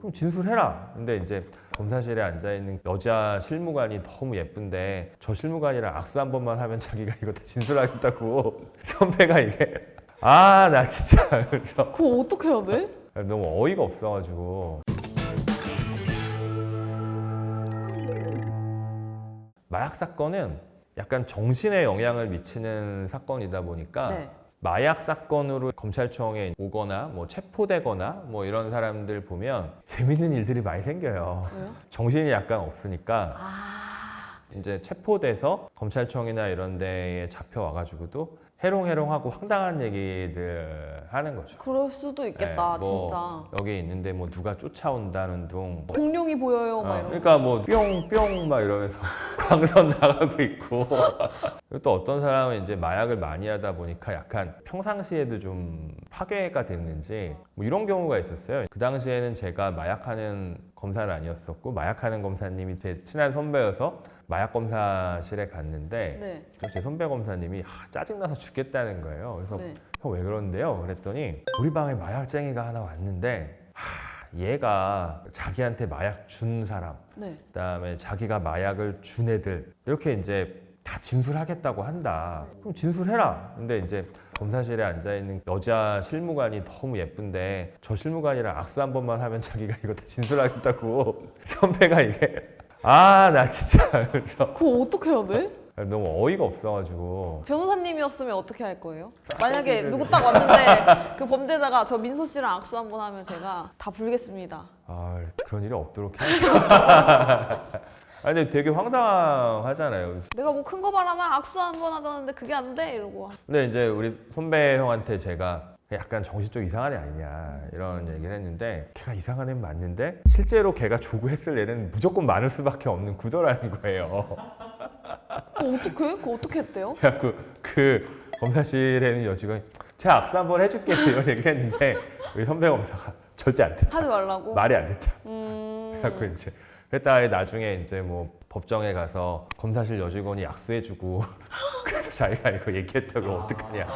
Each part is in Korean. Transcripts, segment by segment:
그럼 진술해라. 근데 이제 검사실에 앉아있는 여자 실무관이 너무 예쁜데 저 실무관이랑 악수 한 번만 하면 자기가 이거 다 진술하겠다고 선배가 이게 나 진짜 그래서 그거 어떻게 해야 돼? 너무 어이가 없어가지고 마약 사건은 약간 정신에 영향을 미치는 사건이다 보니까 네. 마약 사건으로 검찰청에 오거나 뭐 체포되거나 뭐 이런 사람들 보면 재밌는 일들이 많이 생겨요. 왜요? 정신이 약간 없으니까 아, 이제 체포돼서 검찰청이나 이런 데에 잡혀와가지고도 해롱해롱하고 황당한 얘기들 하는 거죠. 그럴 수도 있겠다, 뭐 진짜. 여기 있는데 뭐 누가 쫓아온다는 둥 공룡이 보여요, 막 이런. 그러니까 뭐 뿅뿅 막 이러면서 광선 나가고 있고 그리고 또 어떤 사람은 이제 마약을 많이 하다 보니까 약간 평상시에도 좀 파괴가 됐는지 뭐 이런 경우가 있었어요. 그 당시에는 제가 마약하는 검사는 아니었었고 마약하는 검사님이 제 친한 선배여서 마약 검사실에 갔는데 네. 제 선배 검사님이 짜증나서 죽겠다는 거예요. 그래서 네. 형 왜 그런데요? 그랬더니 우리 방에 마약쟁이가 하나 왔는데 얘가 자기한테 마약 준 사람 네. 그다음에 자기가 마약을 준 애들 이렇게 이제 다 진술하겠다고 한다. 그럼 진술해라. 근데 이제 검사실에 앉아있는 여자 실무관이 너무 예쁜데 저 실무관이랑 악수 한 번만 하면 자기가 이거 다 진술하겠다고 선배가 이게 나 진짜 그래서 그거 어떻게 해야 돼? 너무 어이가 없어가지고 변호사님이었으면 어떻게 할 거예요? 만약에 누구 딱 왔는데 그 범죄자가 저 민소 씨랑 악수 한 번 하면 제가 다 불겠습니다. 그런 일이 없도록 해야죠. 근데 되게 황당하잖아요. 내가 뭐 큰 거 바라면 악수 한 번 하자는데 그게 안 돼? 이러고. 근데 이제 우리 선배 형한테 제가 약간 정신적 이상한 애 아니냐 이런 얘기를 했는데 걔가 이상한 애 맞는데 실제로 걔가 조구했을 애는 무조건 많을 수밖에 없는 구도라는 거예요. 어떡해? 그거 어떻게 했대요? 그래갖고 그 검사실에 있는 여직원이 제가 악수 한번 해줄게요 이런 얘기를 했는데 우리 선배 검사가 절대 안 됐다. 하지 말라고? 말이 안 됐다. 음... 그래갖고 이제 그랬다가 나중에 이제 뭐 법정에 가서 검사실 여직원이 악수해주고 그래서 자기가 이거 얘기했다고 어떡하냐.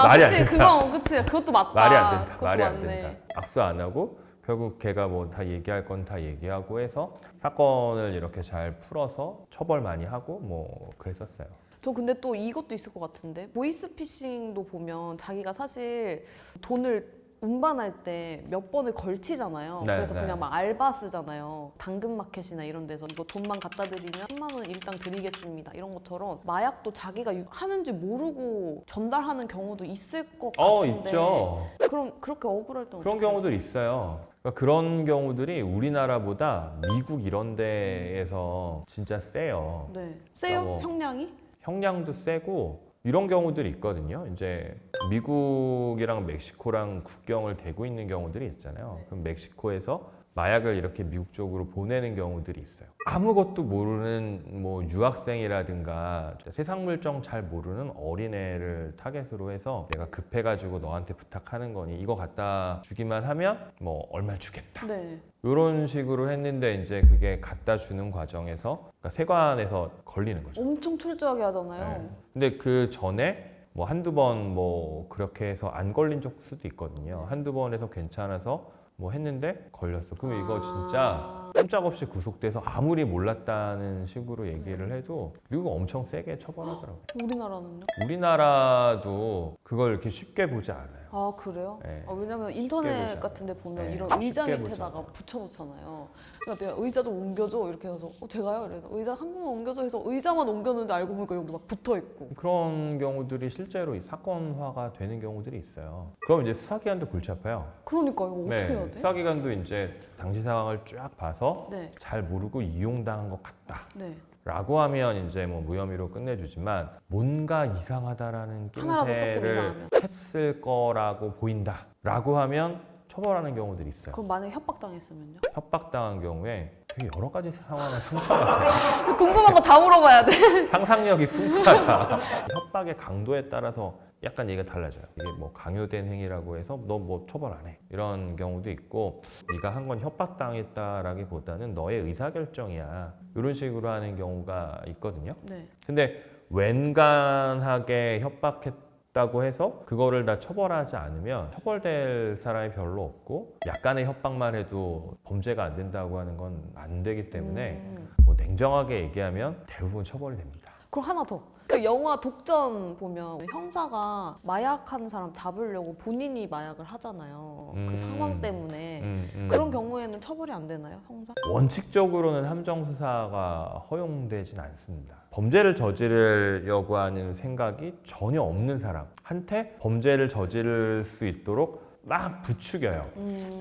말이 안 그치, 된다. 그치. 그것도 맞다. 말이 안 된다. 그것도 말이 안 맞네. 된다. 악수 안 하고 결국 걔가 뭐 다 얘기할 건 다 얘기하고 해서 사건을 이렇게 잘 풀어서 처벌 많이 하고 뭐 그랬었어요. 저 근데 또 이것도 있을 것 같은데 보이스피싱도 보면 자기가 사실 돈을 운반할 때 몇 번을 걸치잖아요. 네, 그래서 네. 그냥 막 알바 쓰잖아요. 당근마켓이나 이런 데서 이거 돈만 갖다 드리면 10만 원 일당 드리겠습니다. 이런 것처럼 마약도 자기가 하는지 모르고 전달하는 경우도 있을 것 같은데. 있죠. 그럼 그렇게 억울할 때 그런 경우들이 있어요. 그러니까 그런 경우들이 우리나라보다 미국 이런 데에서 진짜 세요. 네. 세요? 뭐 형량이? 형량도 세고 이런 경우들이 있거든요. 이제 미국이랑 멕시코랑 국경을 대고 있는 경우들이 있잖아요. 그럼 멕시코에서 마약을 이렇게 미국 쪽으로 보내는 경우들이 있어요. 아무것도 모르는 뭐 유학생이라든가 세상 물정 잘 모르는 어린애를 타겟으로 해서 내가 급해가지고 너한테 부탁하는 거니 이거 갖다 주기만 하면 뭐 얼마 주겠다. 네. 이런 식으로 했는데 이제 그게 갖다 주는 과정에서 그러니까 세관에서 걸리는 거죠. 엄청 철저하게 하잖아요. 네. 근데 그 전에 뭐 한두 번 뭐 그렇게 해서 안 걸린 적 수도 있거든요. 한두 번 해서 괜찮아서 뭐 했는데 걸렸어. 그럼 이거 진짜 꼼짝없이 구속돼서 아무리 몰랐다는 식으로 얘기를 해도 미국은 엄청 세게 처벌하더라고요. 우리나라는요? 우리나라도 그걸 이렇게 쉽게 보지 않아요. 아 그래요? 네. 왜냐면 보지 인터넷 않아요. 같은 데 보면 네, 이런 쉽게 의자 보지 밑에다가 않아요. 붙여놓잖아요. 그러니까 내가 의자 좀 옮겨줘 이렇게 해서 제가요? 그래서 의자 한 번만 옮겨줘 해서 의자만 옮겼는데 알고 보니까 여기 막 붙어있고. 그런 경우들이 실제로 사건화가 되는 경우들이 있어요. 그럼 이제 수사기관도 골치 아파요. 그러니까 이거 어떻게 해야 돼? 수사기관도 이제 당시 상황을 쫙 봐서 네. 잘 모르고 이용당한 것 같다. 네. 라고 하면 이제 뭐 무혐의로 끝내주지만 뭔가 이상하다라는 하나라도 조금 낌새를 이상하면. 했을 거라고 보인다. 라고 하면 처벌하는 경우들이 있어요. 그럼 만약에 협박당했으면요? 협박당한 경우에 되게 여러 가지 상황을 상처받아요. 궁금한 거 다 물어봐야 돼. 상상력이 풍부하다. 협박의 강도에 따라서 약간 얘기가 달라져요. 이게 뭐 강요된 행위라고 해서 너 뭐 처벌 안 해. 이런 경우도 있고 네가 한 건 협박당했다라기보다는 너의 의사결정이야. 이런 식으로 하는 경우가 있거든요. 네. 근데 웬간하게 협박했 있다고 해서 그거를 다 처벌하지 않으면 처벌될 사람이 별로 없고 약간의 협박만 해도 범죄가 안 된다고 하는 건 안 되기 때문에 뭐 냉정하게 얘기하면 대부분 처벌이 됩니다. 그럼 하나 더. 그 영화 독전 보면 형사가 마약하는 사람 잡으려고 본인이 마약을 하잖아요. 그 상황 때문에. 그런 경우에는 처벌이 안 되나요, 형사? 원칙적으로는 함정 수사가 허용되진 않습니다. 범죄를 저지르려고 하는 생각이 전혀 없는 사람한테 범죄를 저지를 수 있도록 막 부추겨요.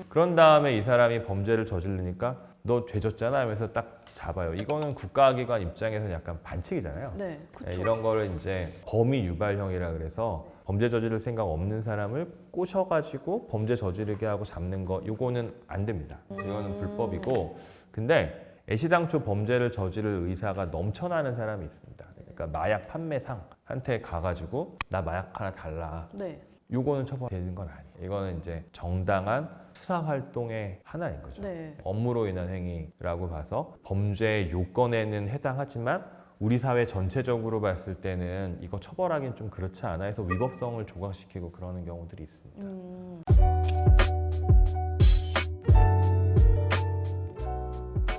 그런 다음에 이 사람이 범죄를 저지르니까 너 죄 졌잖아 하면서 딱 잡아요. 이거는 국가기관 입장에서는 약간 반칙이잖아요. 네, 그쵸. 이런 거를 이제 범위 유발형이라 그래서 범죄 저지를 생각 없는 사람을 꼬셔가지고 범죄 저지르게 하고 잡는 거 이거는 안 됩니다. 이거는 불법이고 근데 애시당초 범죄를 저지를 의사가 넘쳐나는 사람이 있습니다. 그러니까 마약 판매상한테 가가지고 나 마약 하나 달라. 네. 요거는 처벌되는 건 아니에요. 이거는 이제 정당한 수사 활동의 하나인 거죠. 네. 업무로 인한 행위라고 봐서 범죄 요건에는 해당하지만 우리 사회 전체적으로 봤을 때는 이거 처벌하기는 좀 그렇지 않아 해서 위법성을 조각시키고 그러는 경우들이 있습니다.